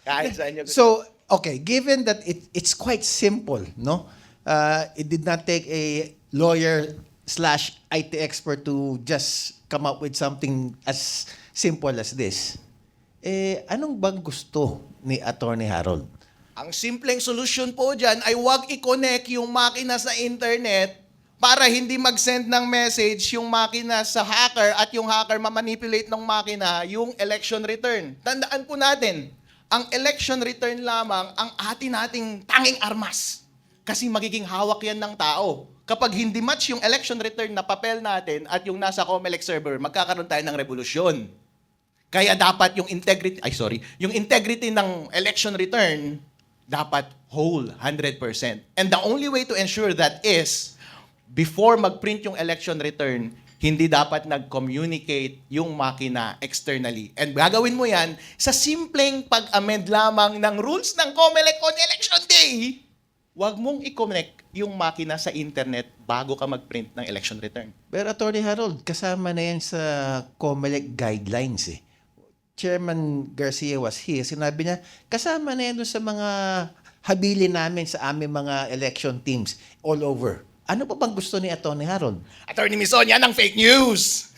Kahit saan nyo gusto. So, okay, given that it's quite simple, no? It did not take a lawyer slash IT expert to just come up with something as simple as this. Anong bang gusto ni Attorney Harold? Ang simpleng solusyon po dyan ay wag i-connect yung makina sa internet para hindi mag-send ng message yung makina sa hacker at yung hacker ma-manipulate ng makina yung election return. Tandaan po natin, ang election return lamang ang nating tanging armas. Kasi magiging hawak yan ng tao. Kapag hindi match yung election return na papel natin at yung nasa COMELEC server, magkakaroon tayo ng revolusyon. Kaya dapat yung integrity ng election return dapat whole, 100%. And the only way to ensure that is, before mag-print yung election return, hindi dapat nag-communicate yung makina externally. And gagawin mo yan sa simpleng pag-amend lamang ng rules ng COMELEC on election day. Huwag mong i-connect yung makina sa internet bago ka mag-print ng election return. Pero Attorney Harold, kasama na yan sa COMELEC guidelines eh. Chairman Garcia was here. Sinabi niya, kasama na yan doon sa mga habilin namin sa aming mga election teams all over. Ano pa bang gusto ni Attorney Harold? Attorney Mison, yan ang fake news!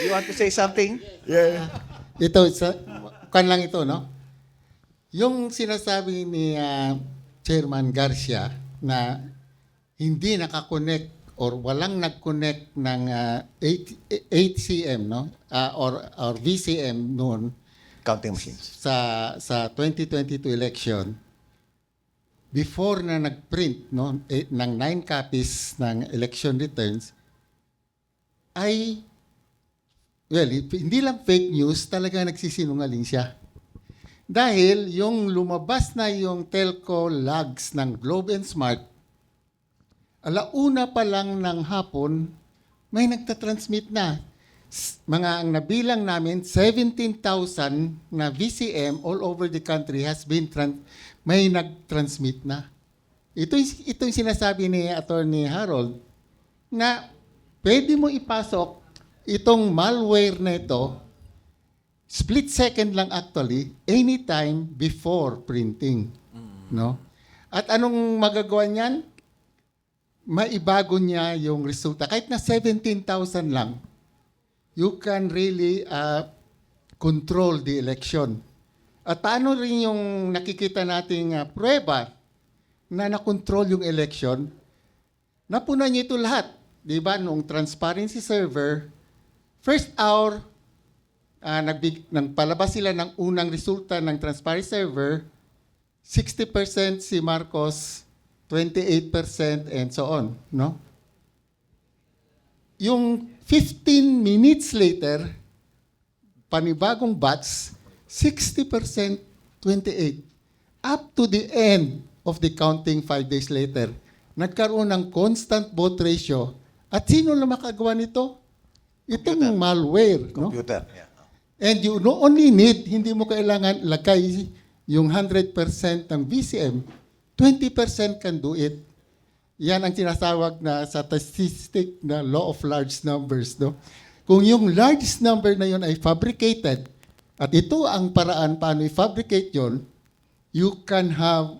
You want to say something? Yeah. Ito, kan lang ito, no? Yung sinasabi ni Chairman Garcia na hindi nakakonect or walang nag-connect ng 8cm, no? Or VCM noon Counting machines. sa 2022 election, before na nag-print no, ng 9 copies ng election returns, ay, well, hindi lang fake news, talaga nagsisinungaling siya. Dahil yung lumabas na yung telco logs ng Globe and Smart, alauna pa lang ng hapon, may nagtatransmit na. Ang nabilang namin, 17,000 na VCM all over the country has been may nag-transmit na. Ito yung sinasabi ni Attorney Harold na pwede mo ipasok itong malware na ito, split second lang actually, anytime before printing. No? At anong magagawa niyan? Maibago niya yung resulta. Kahit na 17,000 lang, you can really control the election. At paano rin yung nakikita nating prueba na nakontrol yung election? Napunan niyo ito lahat. Di ba? Noong transparency server, first hour, nagpalabas sila ng unang resulta ng transparency server, 60% si Marcos, 28% and so on. No? Yung 15 minutes later, panibagong batch, 60%, 28%. Up to the end of the counting 5 days later, nagkaroon ng constant vote ratio. At sino na makagawa nito? Itong malware. No? Computer. Yeah. And you only need, hindi mo kailangan lagay yung 100% ng VCM, 20% can do it. Yan ang tinatawag na statistic na law of large numbers. No? Kung yung large number na yun ay fabricated, at ito ang paraan paano i-fabricate yun, you can have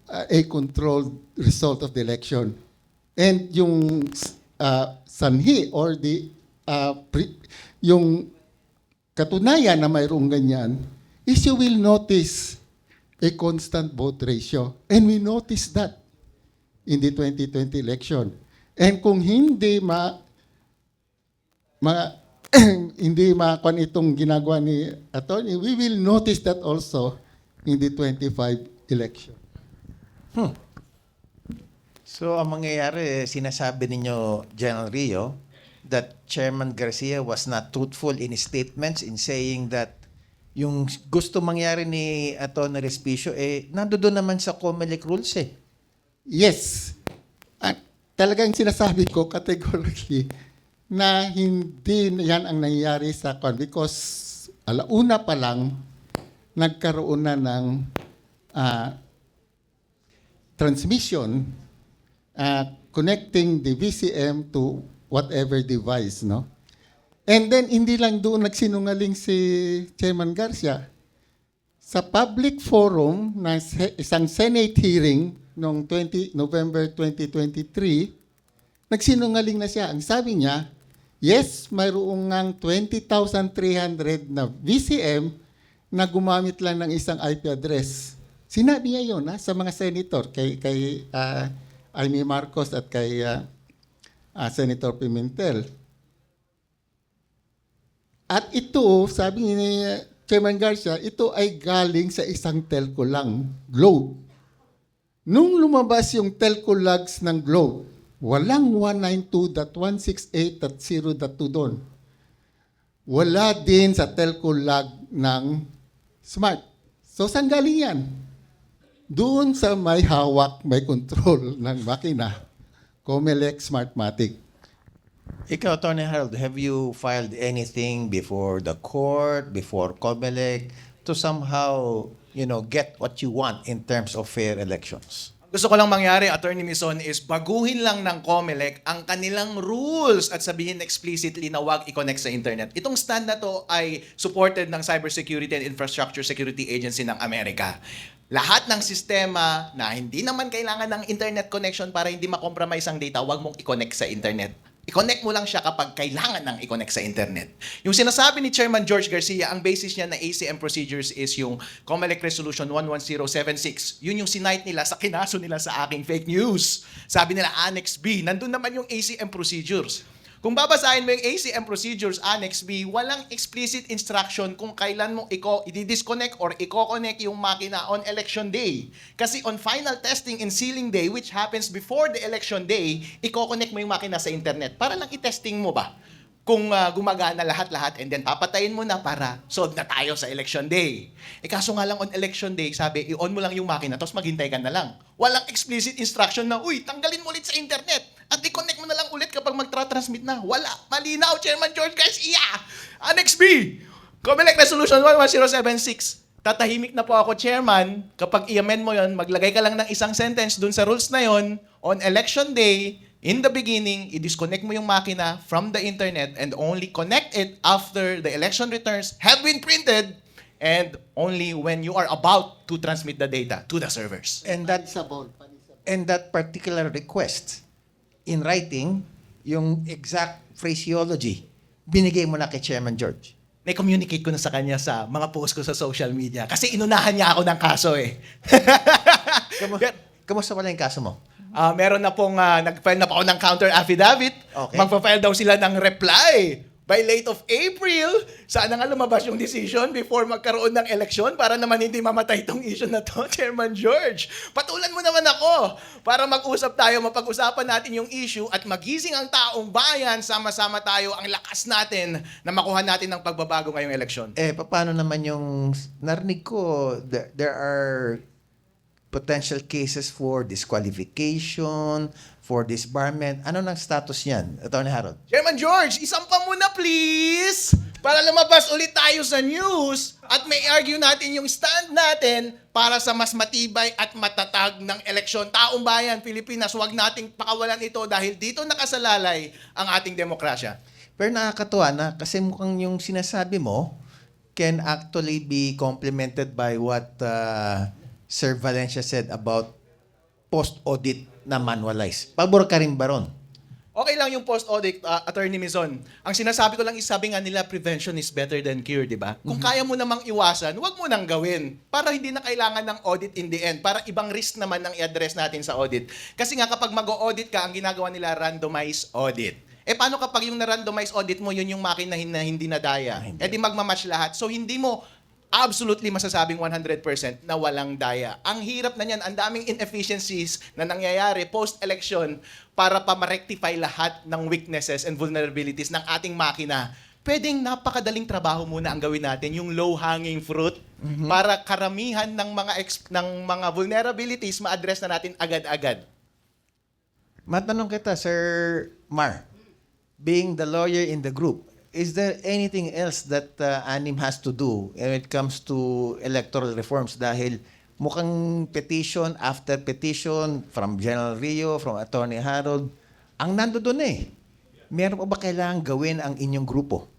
a controlled result of the election. And yung sanhi or yung katunayan na mayroong ganyan is you will notice a constant vote ratio. And we noticed that in the 2020 election. And kung hindi hindi makuan itong ginagawa ni attorney, we will notice that also in the 25 election. So, ang mangyayari, sinasabi ninyo, General Rio, that Chairman Garcia was not truthful in his statements in saying that yung gusto mangyari ni Atty. Respicio, nandoon naman sa COMELEC rules eh. Yes. At talagang sinasabi ko categorically na hindi yan ang nangyayari sa CON because alauna pa lang nagkaroon na ng transmission connecting the VCM to whatever device, no? And then, hindi lang doon nagsinungaling si Chairman Garcia. sa public forum ng isang Senate hearing noong November 2023, nagsinungaling na siya. Ang sabi niya, yes, mayroong ngang 20,300 na VCM na gumamit lang ng isang IP address. Sinabi niya yun sa mga senator, kay Amy Marcos at kay Senator Pimentel. At ito, sabi ni Chairman Garcia, ito ay galing sa isang telco lang, Globe. Nung lumabas yung telco logs ng Globe, walang 192.168.0.2 doon. Wala din sa telco log ng Smart. So, saan galing yan? Doon sa may hawak, may control ng makina, Comelec Smartmatic. Ikaw, Attorney Harold, have you filed anything before the court, before COMELEC, to somehow, get what you want in terms of fair elections? Gusto ko lang mangyari, Attorney Mison, is baguhin lang ng COMELEC ang kanilang rules at sabihin explicitly na wag i-connect sa internet. Itong stand na to ay supported ng Cybersecurity and Infrastructure Security Agency ng Amerika. Lahat ng sistema na hindi naman kailangan ng internet connection para hindi makompromise ang data, wag mong i-connect sa internet. I-connect mo lang siya kapag kailangan ng i-connect sa internet. Yung sinasabi ni Chairman George Garcia, ang basis niya na ACM procedures is yung COMELEC Resolution 11076. Yun yung sinight nila sa kinaso nila sa aking fake news. Sabi nila Annex B, nandun naman yung ACM procedures. Kung babasahin mo yung ACM procedures Annex B, walang explicit instruction kung kailan mo i-disconnect or i-connect yung makina on election day. Kasi on final testing and sealing day, which happens before the election day, i-connect mo yung makina sa internet para lang i-testing mo ba kung gumagana lahat-lahat and then papatayin mo na para solve na tayo sa election day. Kaso nga lang on election day, sabi, i-on mo lang yung makina tapos maghintay ka na lang. Walang explicit instruction na, uy, tanggalin mo ulit sa internet at i-connect mo na lang ulit kapag magtra-transmit na. Wala. Malinaw, Chairman George Garcia. Annex B, COMELEC Resolution 11076. Tatahimik na po ako, Chairman. Kapag i-amend mo yon, maglagay ka lang ng isang sentence dun sa rules na yon. On election day, in the beginning, i-disconnect mo yung makina from the internet and only connect it after the election returns have been printed and only when you are about to transmit the data to the servers. And that particular request, in writing, yung exact phraseology, binigay mo na kay Chairman George. Na-communicate ko na sa kanya sa mga post ko sa social media kasi inunahan niya ako ng kaso eh. Kamusta pala yung kaso mo? Meron na pong, nag-file na po ako ng counter affidavit. Okay. Magpa-file daw sila ng reply by late of April. Sana nga lumabas yung decision before magkaroon ng eleksyon para naman hindi mamatay itong issue na to, Chairman George. Patulan mo naman ako para mag-usap tayo, mapag-usapan natin yung issue at magising ang taong bayan, sama-sama tayo ang lakas natin na makuha natin ng pagbabago ngayong eleksyon. Paano naman yung, narinig ko, there are potential cases for disqualification, for disbarment. Ano nang status niyan, Attorney Harold? Chairman George, isampa mo na please para lumabas ulit tayo sa news at may argue natin yung stand natin para sa mas matibay at matatag ng eleksyon. Taong bayan, Pilipinas, huwag nating pakawalan ito dahil dito nakasalalay ang ating demokrasya. Pero nakakatuwa na kasi mukhang yung sinasabi mo can actually be complemented by what Sir Valencia said about post-audit na manualize. Pabor ka rin ba ron? Okay lang yung post-audit, Attorney Mizon. Ang sinasabi ko lang is sabi nga nila, prevention is better than cure, di ba? Kung kaya mo namang iwasan, huwag mo nang gawin para hindi na kailangan ng audit in the end. Para ibang risk naman ang i-address natin sa audit. Kasi nga kapag mag-audit ka, ang ginagawa nila randomized audit. Paano kapag yung na-randomized audit mo, yun yung makina na hindi nadaya? Di magmamatch lahat. So hindi mo absolutely masasabing 100% na walang daya. Ang hirap na niyan, ang daming inefficiencies na nangyayari post-election para pa ma-rectify lahat ng weaknesses and vulnerabilities ng ating makina. Pwedeng napakadaling trabaho muna ang gawin natin, yung low-hanging fruit, para karamihan ng mga vulnerabilities ma-address na natin agad-agad. Matanong kita, Sir Mar, being the lawyer in the group, is there anything else that ANIM has to do when it comes to electoral reforms? Dahil mukhang petition after petition from General Rio, from Attorney Harold, ang nandoon eh. Meron pa ba kailangan gawin ang inyong grupo?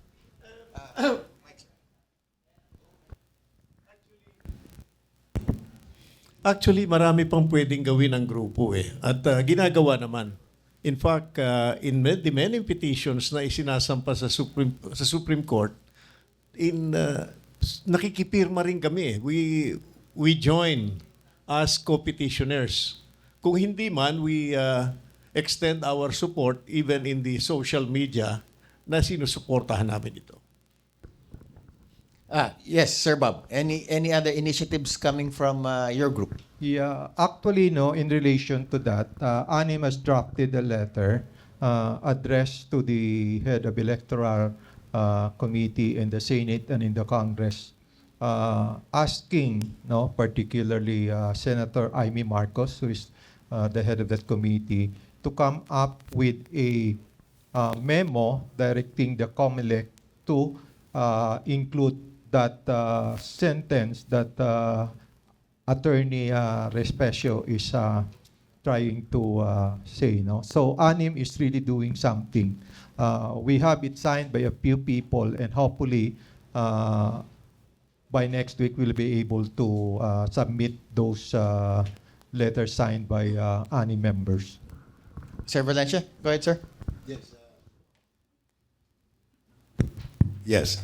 Actually, marami pang pwedeng gawin ng grupo eh. At ginagawa naman. In fact, the many petitions na isinasampa sa Supreme Court, nakikipirma rin kami. We join as co-petitioners. Kung hindi man, we extend our support even in the social media na sinusuportahan namin ito. Yes, Sir Bob. Any other initiatives coming from your group? Yeah, actually, no, in relation to that, ANIM has drafted a letter addressed to the head of electoral committee in the Senate and in the Congress, asking, no, particularly Senator Amy Marcos, who is the head of that committee, to come up with a memo directing the COMELEC to include that sentence that Attorney Respecio is trying to say. No? So ANIM is really doing something. We have it signed by a few people, and hopefully by next week we'll be able to submit those letters signed by ANIM members. Sir Valencia, go ahead, sir. Yes.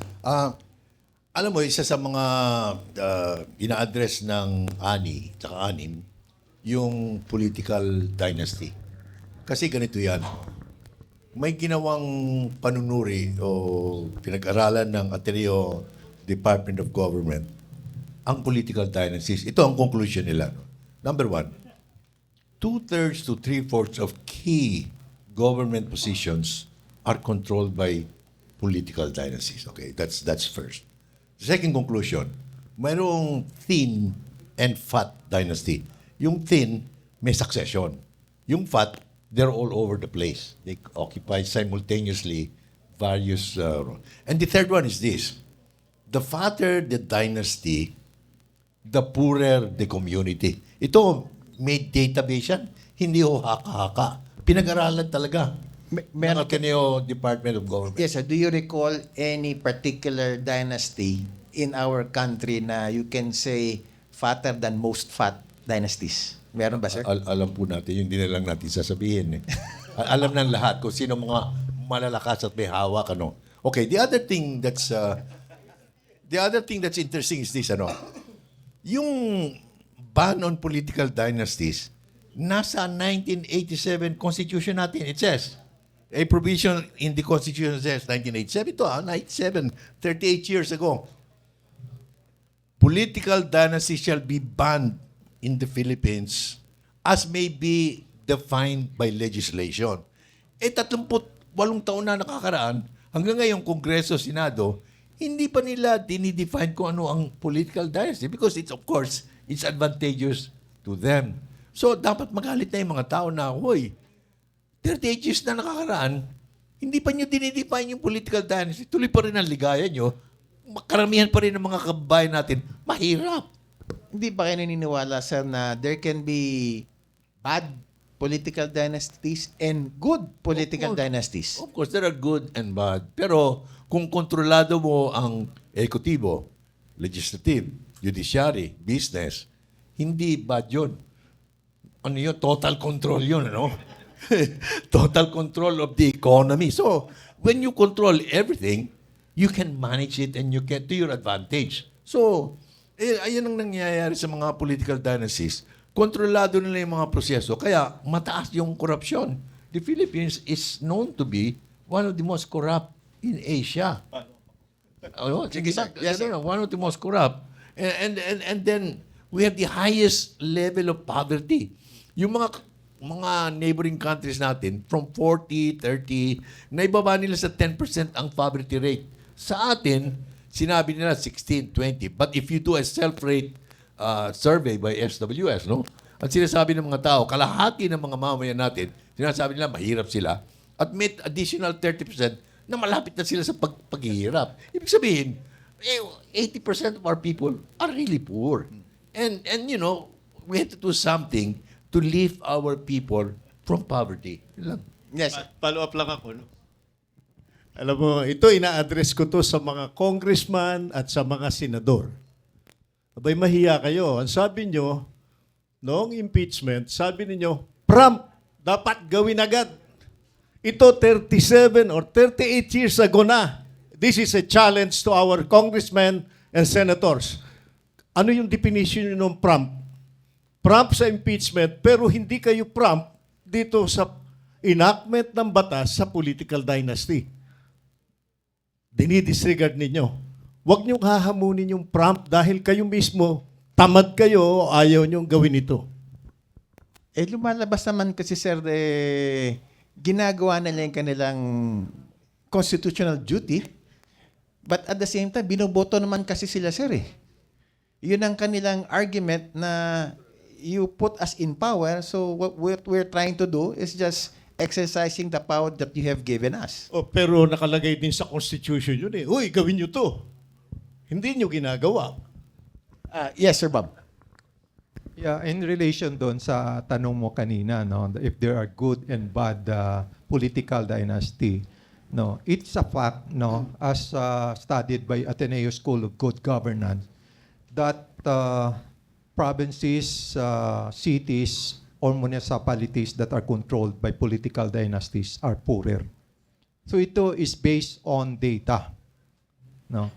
Alam mo, isa sa mga ina-address ng ANI, tsaka ANIM, yung political dynasty. Kasi ganito yan. May ginawang panunuri o pinag-aralan ng Ateneo Department of Government ang political dynasties. Ito ang conclusion nila. Number one, 2/3 to 3/4 of key government positions are controlled by political dynasties. Okay, that's first. The second conclusion, mayroong thin and fat dynasty. Yung thin, may succession. Yung fat, they're all over the place. They occupy simultaneously various... and the third one is this. The fatter the dynasty, the poorer the community. Ito, may database yan. Hindi ho haka-haka. Pinag-aralan talaga. Ng Ateneo Department of Government. Yes, sir. Do you recall any particular dynasty in our country na you can say fatter than most fat dynasties? Meron ba, sir? Alam po natin, hindi na lang natin sasabihin. Alam ng lahat kung sino mga malalakas at may hawak. Ano. Okay, the other thing that's interesting is this. Yung ban on political dynasties, nasa 1987 Constitution natin. It says, a provision in the Constitution says, 1987, ito 97, 38 years ago. Political dynasty shall be banned in the Philippines as may be defined by legislation. 38 taon na nakakaraan, hanggang ngayon Kongreso, Senado, hindi pa nila dinidefine kung ano ang political dynasty because it's, of course, it's advantageous to them. So, dapat magalit na yung mga tao na, hoy, 38 years na nakakaraan, hindi pa nyo dinidefine yung political dynasty, tuloy pa rin ang ligaya nyo, karamihan pa rin ng mga kababayan natin, mahirap. Hindi ba kayo naniniwala, sir, na there can be bad political dynasties and good political dynasties? Of course, there are good and bad. Pero kung kontrolado mo ang ekutibo, legislative, judiciary, business, hindi bad yun. Ano yun? Total control yun, ano? Total control of the economy. So, when you control everything, you can manage it and you get to your advantage. So, ayun ang nangyayari sa mga political dynasties. Kontrolado nila yung mga proseso. Kaya, mataas yung korupsyon. The Philippines is known to be one of the most corrupt in Asia. Sige, yes, one of the most corrupt. And then, we have the highest level of poverty. Yung mga neighboring countries natin, from 40, 30, naibaba nila sa 10% ang poverty rate. Sa atin, sinabi nila 16, 20. But if you do a self-rate survey by SWS, no? Ang sinasabi ng mga tao, kalahati ng mga mamamayan natin, sinasabi nila mahirap sila at may additional 30% na malapit na sila sa paghihirap. Ibig sabihin, 80% of our people are really poor. And you know, we have to do something to lift our people from poverty. Yun lang. Yes. Follow up lang ako. No? Alam mo, ito ina-address ko to sa mga congressman at sa mga senador. Abay, mahiya kayo. Ang sabi nyo, noong impeachment, sabi ninyo, prompt, dapat gawin agad. Ito 37 or 38 years ago na. This is a challenge to our congressmen and senators. Ano yung definition nyo ng prompt? Prompt sa impeachment, pero hindi kayo prompt dito sa enactment ng batas sa political dynasty. Dinidisregard ninyo. Huwag niyong hahamunin yung prompt dahil kayo mismo, tamad kayo o ayaw niyong gawin ito. Lumalabas naman kasi, sir, ginagawa nila yung kanilang constitutional duty. But at the same time, binoboto naman kasi sila, sir, Yun ang kanilang argument na you put us in power, so what we're trying to do is just exercising the power that you have given us. Oh, pero nakalagay din sa Constitution yun eh. Uy, gawin niyo to. Hindi niyo ginagawa. Yes, Sir Bob. Yeah, in relation doon sa tanong mo kanina, no, if there are good and bad political dynasty, no, it's a fact, no, as studied by Ateneo School of Good Governance, that provinces, cities, or municipalities that are controlled by political dynasties are poorer. So ito is based on data, no.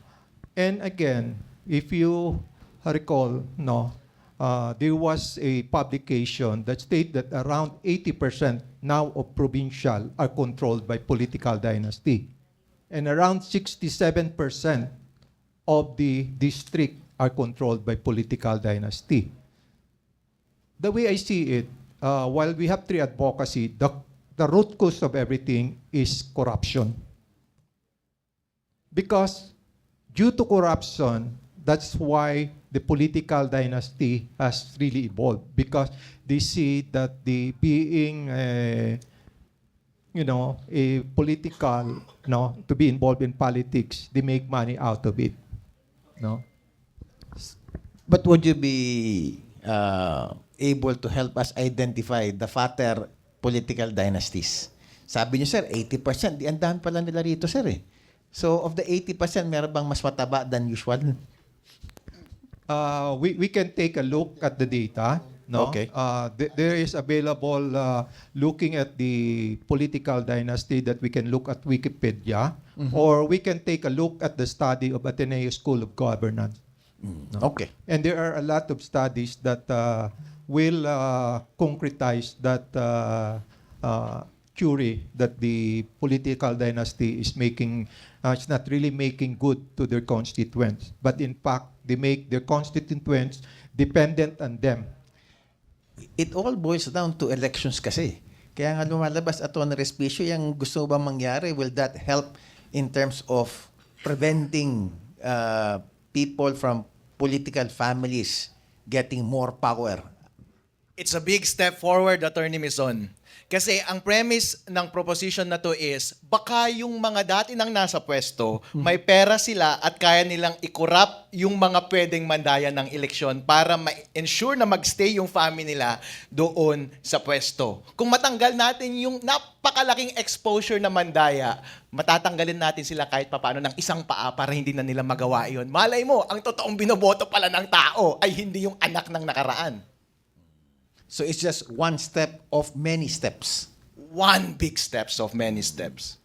And again, if you recall, no, there was a publication that stated that around 80% now of provincial are controlled by political dynasty. And around 67% of the district are controlled by political dynasty. The way I see it, while we have tree advocacy, the root cause of everything is corruption. Because due to corruption, that's why the political dynasty has really evolved, because they see that the being a political, no, to be involved in politics, they make money out of it, no. But would you be able to help us identify the fatter political dynasties? Sabi niyo, sir, 80%. Di ang dami pala nila rito, sir, So, of the 80%, meron bang mas mataba than usual? We can take a look at the data. No? Okay. There is available looking at the political dynasty that we can look at Wikipedia, or we can take a look at the study of Ateneo School of Governance. No? Okay. And there are a lot of studies that will concretize that theory that the political dynasty is making, it's not really making good to their constituents, but in fact, they make their constituents dependent on them. It all boils down to elections kasi. Kaya nga lumalabas ato na respisyo, yung gusto ba mangyari, will that help in terms of preventing people from political families getting more power? It's a big step forward, Attorney Mison. Kasi ang premise ng proposition na to is, baka yung mga dati nang nasa pwesto, may pera sila at kaya nilang i-corrupt yung mga pwedeng mandaya ng eleksyon para ma-ensure na magstay yung family nila doon sa pwesto. Kung matanggal natin yung napakalaking exposure na mandaya, matatanggalin natin sila kahit papaano ng isang paa para hindi na nila magawa yun. Malay mo, ang totoong binoboto pala ng tao ay hindi yung anak ng nakaraan. So it's just one step of many steps. One big steps of many steps.